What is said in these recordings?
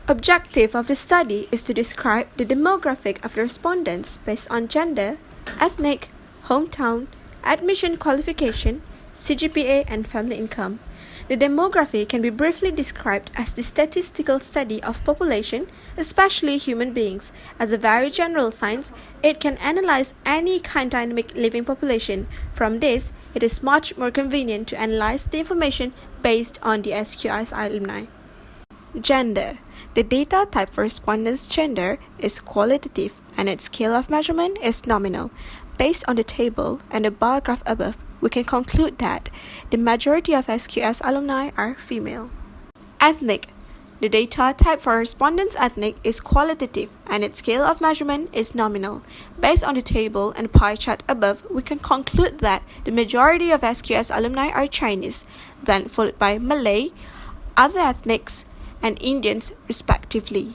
Objective of the study is to describe the demographic of the respondents based on gender, ethnic, hometown, admission qualification, CGPA, and family income. The demography can be briefly described as the statistical study of population, especially human beings. As a very general science, it can analyze any kind of dynamic living population. From this, it is much more convenient to analyze the information based on the SQQS alumni. Gender. The data type for respondents' gender is qualitative and its scale of measurement is nominal. Based on the table and the bar graph above, we can conclude that the majority of SQQS alumni are female. Ethnic. The data type for respondents' ethnic is qualitative and its scale of measurement is nominal. Based on the table and pie chart above, we can conclude that the majority of SQQS alumni are Chinese, then followed by Malay, other ethnics, and Indians respectively.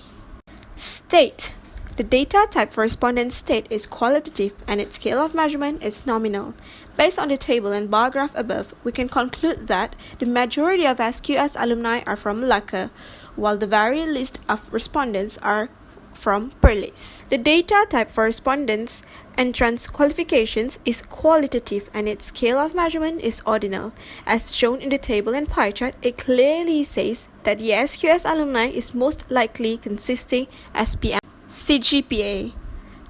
State. The data type for respondent state is qualitative and its scale of measurement is nominal. Based on the table and bar graph above, we can conclude that the majority of SQQS alumni are from Malacca, while the very least of respondents are from Perlis. The data type for respondents' entrance qualifications is qualitative and its scale of measurement is ordinal. As shown in the table and pie chart, it clearly says that the SQQS alumni is most likely consisting SPM. CGPA.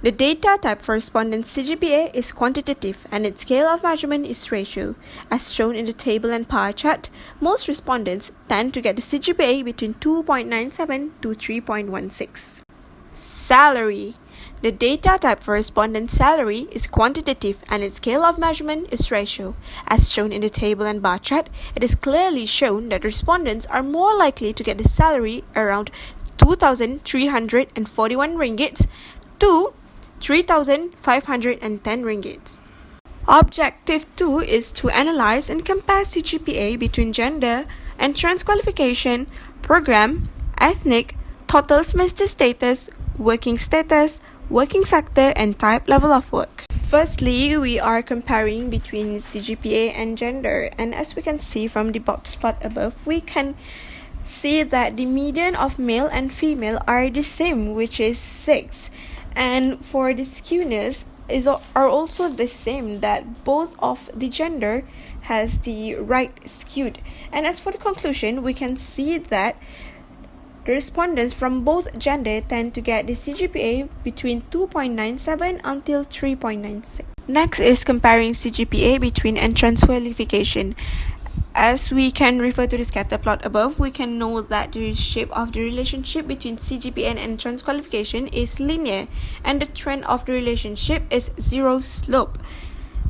The data type for respondents' CGPA is quantitative and its scale of measurement is ratio. As shown in the table and pie chart, most respondents tend to get the CGPA between 2.97 to 3.16. Salary. The data type for respondent salary is quantitative and its scale of measurement is ratio. As shown in the table and bar chart, it is clearly shown that respondents are more likely to get the salary around 2,341 ringgit to 3,510 ringgit. Objective 2 is to analyze and compare CGPA between gender, entrance qualification, program, ethnic, total semester status, working sector, and type level of work. Firstly, we are comparing between CGPA and gender, and as we can see from the box plot above, we can see that the median of male and female are the same, which is 6, and for the skewness are also the same, that both of the gender has the right skewed. And as for the conclusion, we can see that the respondents from both gender tend to get the CGPA between 2.97 until 3.96. Next is comparing CGPA between entrance qualification. As we can refer to the scatter plot above, we can know that the shape of the relationship between CGPA and entrance qualification is linear, and the trend of the relationship is zero slope,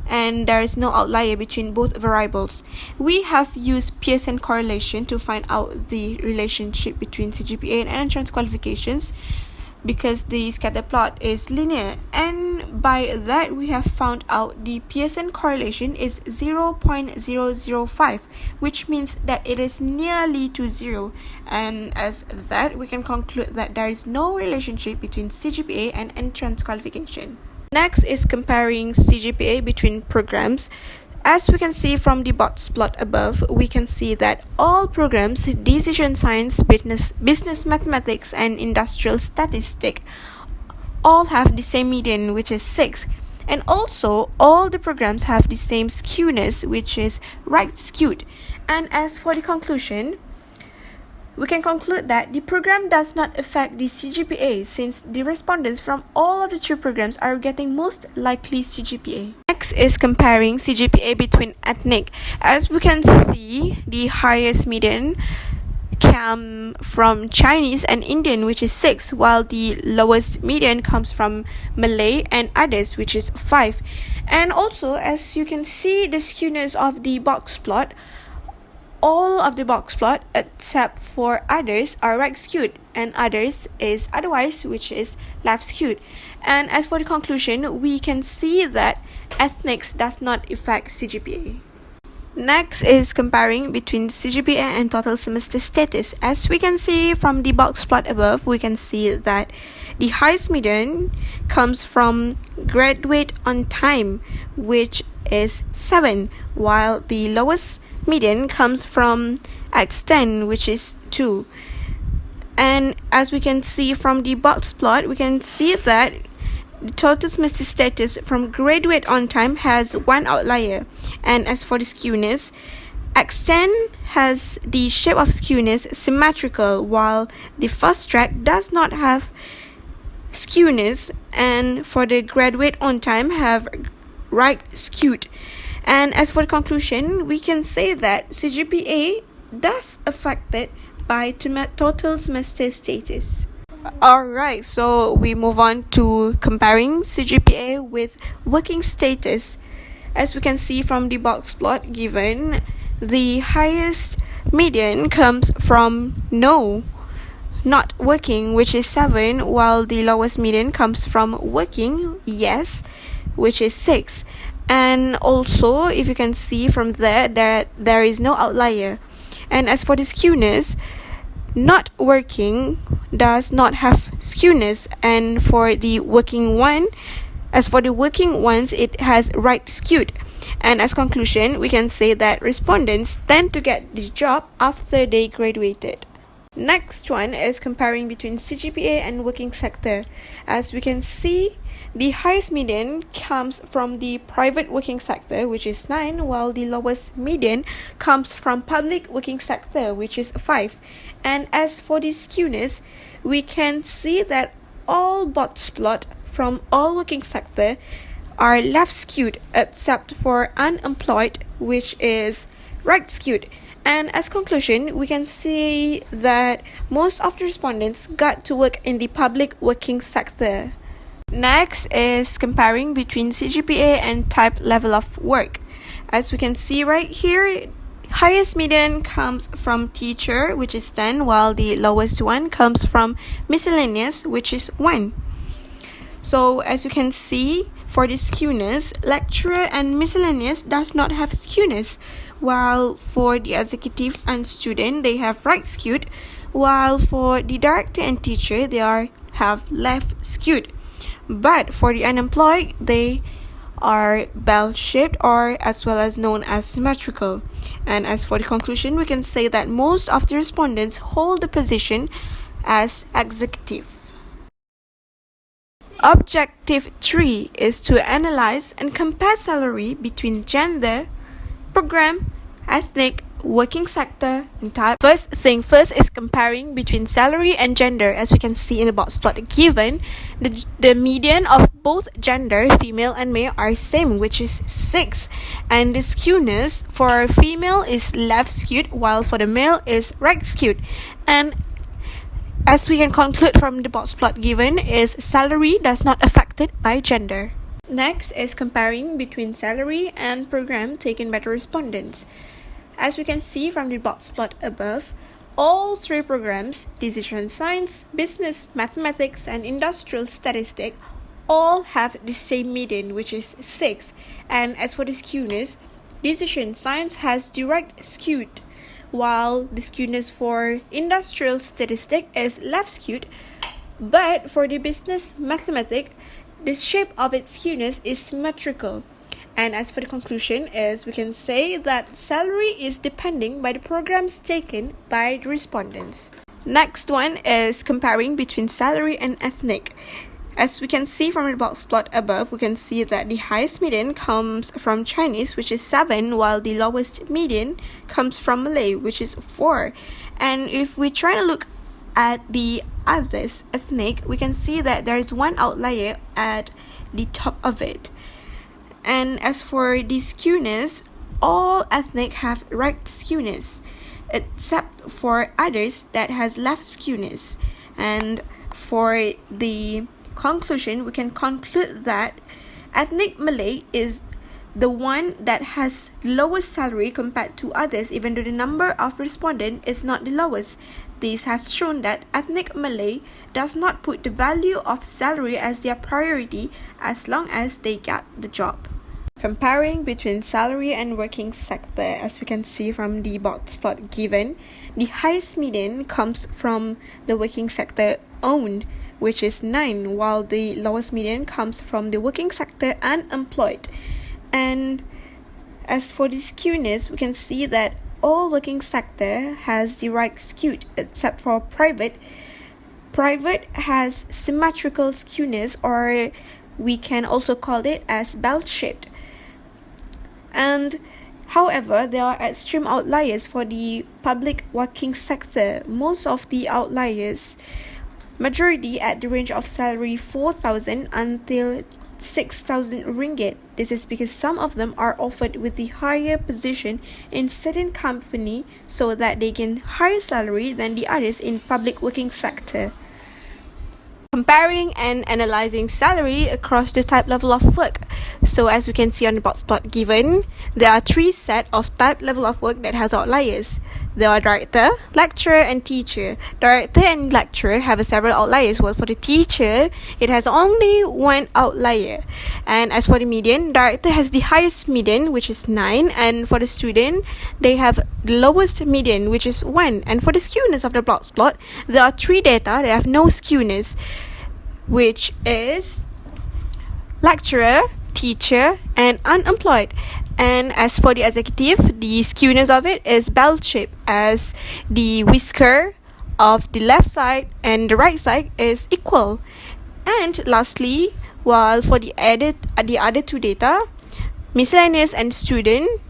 and there is no outlier between both variables. We have used Pearson correlation to find out the relationship between CGPA and entrance qualifications because the scatter plot is linear, and by that we have found out the Pearson correlation is 0.005, which means that it is nearly to zero, and as that we can conclude that there is no relationship between CGPA and entrance qualification. Next is comparing CGPA between programs. As we can see from the box plot above, we can see that all programs, decision science, business mathematics, and industrial statistics, all have the same median, which is 6. And also, all the programs have the same skewness, which is right skewed. And as for the conclusion, we can conclude that the program does not affect the CGPA since the respondents from all of the 3 programs are getting most likely CGPA. Next is comparing CGPA between ethnic. As we can see, the highest median come from Chinese and Indian, which is 6, while the lowest median comes from Malay and others, which is 5. And also, as you can see the skewness of the box plot, all of the box plot except for others are right skewed, and others is otherwise, which is left skewed. And as for the conclusion, we can see that ethnics does not affect CGPA. Next is comparing between CGPA and total semester status. As we can see from the box plot above, we can see that the highest median comes from graduate on time, which is 7, while the lowest median comes from X10, which is 2. And as we can see from the box plot, we can see that the total semester status from graduate on time has one outlier. And as for the skewness, extent has the shape of skewness symmetrical, while the first track does not have skewness, and for the graduate on time have right skewed. And as for the conclusion, we can say that CGPA does affected by total semester status. Alright, so we move on to comparing CGPA with working status. As we can see from the box plot given, the highest median comes from no, not working, which is 7, while the lowest median comes from working, yes, which is 6. And also, if you can see from there that there is no outlier. And as for the skewness, not working does not have skewness, and for the working one, as for the working ones, it has right skewed. And as conclusion, we can say that respondents tend to get the job after they graduated. Next one is comparing between CGPA and working sector. As we can see, the highest median comes from the private working sector, which is 9, while the lowest median comes from public working sector, which is 5. And as for the skewness, we can see that all box plot from all working sector are left skewed except for unemployed, which is right skewed. And as conclusion, we can see that most of the respondents got to work in the public working sector. Next is comparing between CGPA and type level of work. As we can see right here, highest median comes from teacher, which is 10, while the lowest one comes from miscellaneous, which is 1. So as you can see, for the skewness, lecturer and miscellaneous does not have skewness, while for the executive and student, they have right skewed, while for the director and teacher, they have left skewed. But for the unemployed, they are bell-shaped, or as well as known as symmetrical. And as for the conclusion, we can say that most of the respondents hold the position as executive. Objective 3 is to analyze and compare salary between gender, program, ethnic, working sector, and type. First is comparing between salary and gender. As we can see in the box plot given, the median of both gender, female and male, are same, which is 6. And the skewness for female is left skewed, while for the male is right skewed. And as we can conclude from the box plot given, is salary does not affected by gender. Next is comparing between salary and program taken by the respondents. As we can see from the box plot above, all 3 programs, decision science, business mathematics, and industrial statistics, all have the same median, which is 6. And as for the skewness, decision science has direct skewed, while the skewness for industrial statistics is left skewed. But for the business mathematics, the shape of its skewness is symmetrical. And as for the conclusion is, we can say that salary is depending by the programs taken by the respondents. Next one is comparing between salary and ethnic. As we can see from the box plot above, we can see that the highest median comes from Chinese, which is 7, while the lowest median comes from Malay, which is 4. And if we try to look at the others ethnic, we can see that there is one outlier at the top of it. And as for the skewness, all ethnic have right skewness, except for others that has left skewness. And for the conclusion, we can conclude that ethnic Malay is the one that has lowest salary compared to others, even though the number of respondents is not the lowest. This has shown that ethnic Malay does not put the value of salary as their priority as long as they get the job. Comparing between salary and working sector, as we can see from the box plot given, the highest median comes from the working sector owned, which is 9, while the lowest median comes from the working sector unemployed. And as for the skewness, we can see that all working sector has the right skewed except for private. Private has symmetrical skewness, or we can also call it as bell-shaped. And however, there are extreme outliers for the public working sector. Most of the outliers, majority at the range of salary 4,000 until 6,000 ringgit. This is because some of them are offered with the higher position in certain company so that they gain higher salary than the others in public working sector. Comparing and analyzing salary across the type level of work. So as we can see on the box plot given, there are three sets of type level of work that has outliers. There are director, lecturer and teacher. Director and lecturer have several outliers, while for the teacher, it has only one outlier. And as for the median, director has the highest median, which is 9, and for the student, they have the lowest median, which is 1. And for the skewness of the box plot, there are three data that have no skewness, which is lecturer, teacher, and unemployed. And as for the executive, the skewness of it is bell-shaped, as the whisker of the left side and the right side is equal. And lastly, while for the other two data, miscellaneous and student,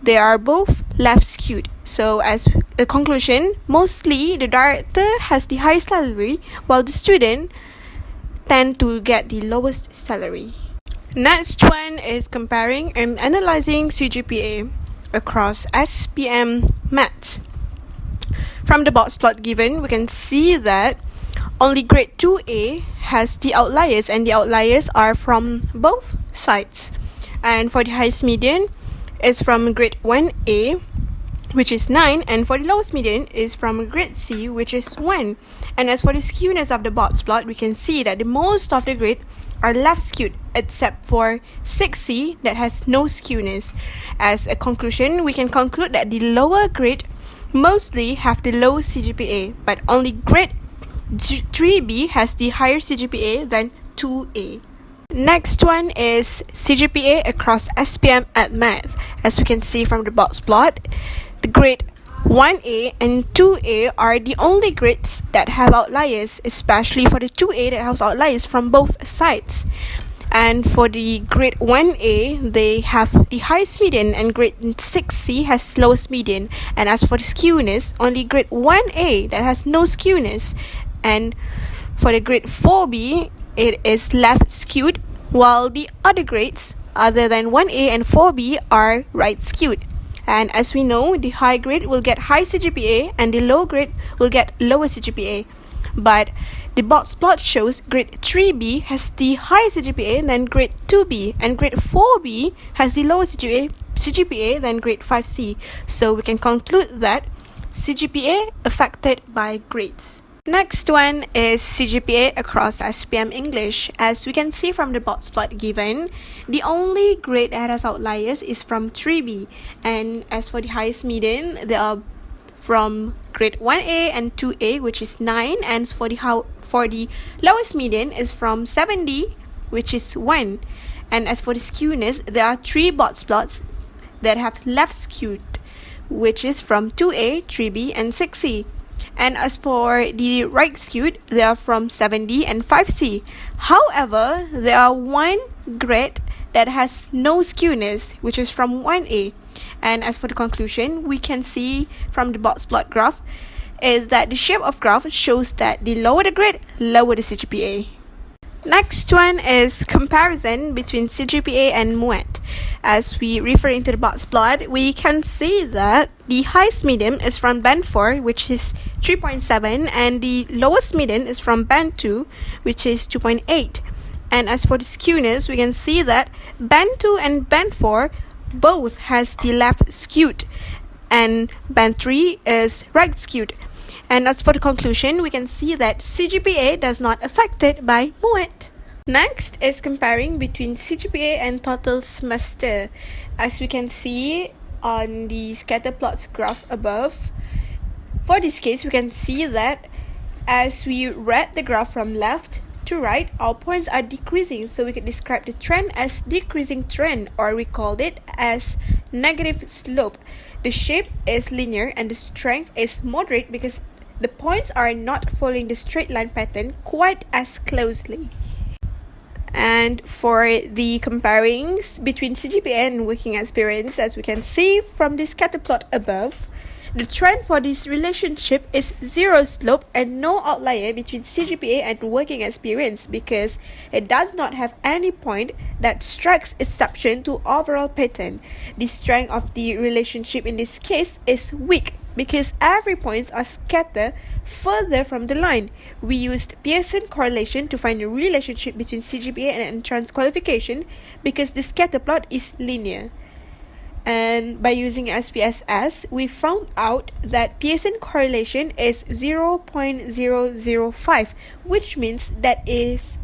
they are both left skewed. So as a conclusion, mostly the director has the highest salary, while the student tend to get the lowest salary. Next one is comparing and analyzing CGPA across SPM maths. From the box plot given, we can see that only grade 2A has the outliers, and the outliers are from both sides. And for the highest median is from grade 1A, which is 9, and for the lowest median is from grade C, which is 1. And as for the skewness of the box plot, we can see that the most of the grade are left skewed, except for 6C that has no skewness. As a conclusion, we can conclude that the lower grade mostly have the low CGPA, but only grade 3B has the higher CGPA than 2A. Next one is CGPA across SPM at math. As we can see from the box plot, the grade 1A and 2A are the only grades that have outliers, especially for the 2A that has outliers from both sides. And for the grade 1A, they have the highest median, and grade 6C has lowest median. And as for the skewness, only grade 1A that has no skewness. And for the grade 4B, it is left skewed, while the other grades other than 1A and 4B are right skewed. And as we know, the high grade will get high CGPA and the low grade will get lower CGPA. But the box plot shows grade 3B has the higher CGPA than grade 2B, and grade 4B has the lower CGPA than grade 5C. So we can conclude that CGPA affected by grades. Next one is CGPA across SPM English. As we can see from the box plot given, the only grade that has outliers is from 3B. And as for the highest median, they are from grade 1A and 2A, which is 9. And for the lowest median is from 7D, which is 1. And as for the skewness, there are three box plots that have left skewed, which is from 2A, 3B, and 6C. And as for the right skewed, they are from 7D and 5C. However, there are one grade that has no skewness, which is from 1A. And as for the conclusion, we can see from the box plot graph is that the shape of graph shows that the lower the grade, lower the CGPA. Next one is comparison between CGPA and Mohd. As we refer into the box plot, we can see that the highest median is from band 4, which is 3.7, and the lowest median is from band 2, which is 2.8. And as for the skewness, we can see that band 2 and band 4 both has the left skewed, and band 3 is right skewed. And as for the conclusion, we can see that CGPA does not affected by Mohd. Next is comparing between CGPA and total semester. As we can see on the scatter plots graph above, for this case, we can see that as we read the graph from left to right, our points are decreasing. So we can describe the trend as decreasing trend, or we called it as negative slope. The shape is linear and the strength is moderate because the points are not following the straight line pattern quite as closely. And for the comparings between CGPA and working experience, as we can see from this scatter plot above, the trend for this relationship is zero slope and no outlier between CGPA and working experience because it does not have any point that strikes exception to overall pattern. The strength of the relationship in this case is weak because every points are scattered further from the line. We used Pearson correlation to find the relationship between CGPA and entrance qualification because the scatter plot is linear. And by using SPSS, we found out that Pearson correlation is 0.005, which means that it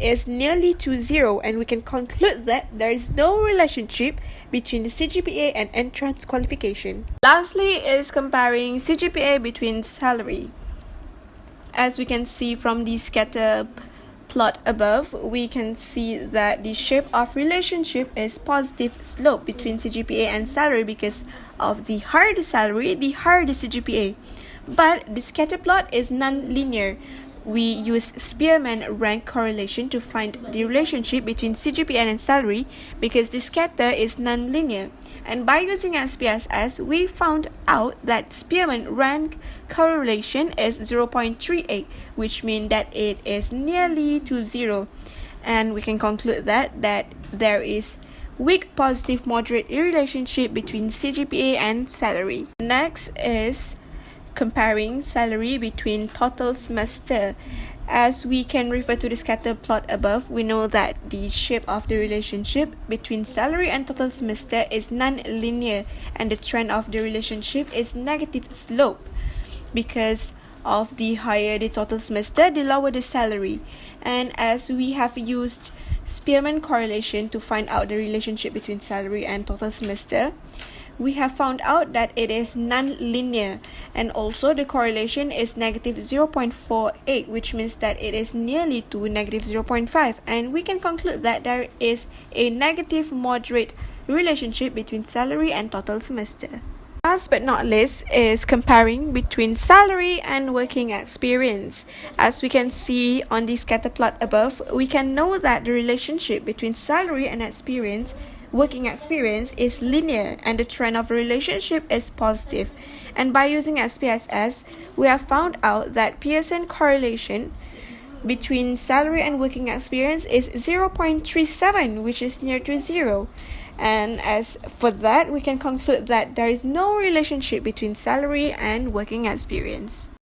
is nearly to zero, and we can conclude that there is no relationship between the CGPA and entrance qualification. Lastly is comparing CGPA between salary. As we can see from the scatter plot above, we can see that the shape of relationship is positive slope between CGPA and salary because of the higher the salary, the higher the CGPA. But the scatter plot is non-linear. We use Spearman rank correlation to find the relationship between CGPA and salary because the scatter is non-linear. And by using SPSS, we found out that Spearman rank correlation is 0.38, which means that it is nearly to zero. And we can conclude that there is weak positive moderate relationship between CGPA and salary. Next is comparing salary between total semester. As we can refer to the scatter plot above, we know that the shape of the relationship between salary and total semester is non-linear and the trend of the relationship is negative slope because of the higher the total semester, the lower the salary. And as we have used Spearman correlation to find out the relationship between salary and total semester, we have found out that it is non-linear, and also the correlation is negative 0.48, which means that it is nearly to negative 0.5, and we can conclude that there is a negative moderate relationship between salary and total semester. Last but not least is comparing between salary and working experience. As we can see on the scatter plot above, we can know that the relationship between salary and working experience is linear and the trend of the relationship is positive. And by using SPSS, we have found out that Pearson correlation between salary and working experience is 0.37, which is near to zero. And as for that, we can conclude that there is no relationship between salary and working experience.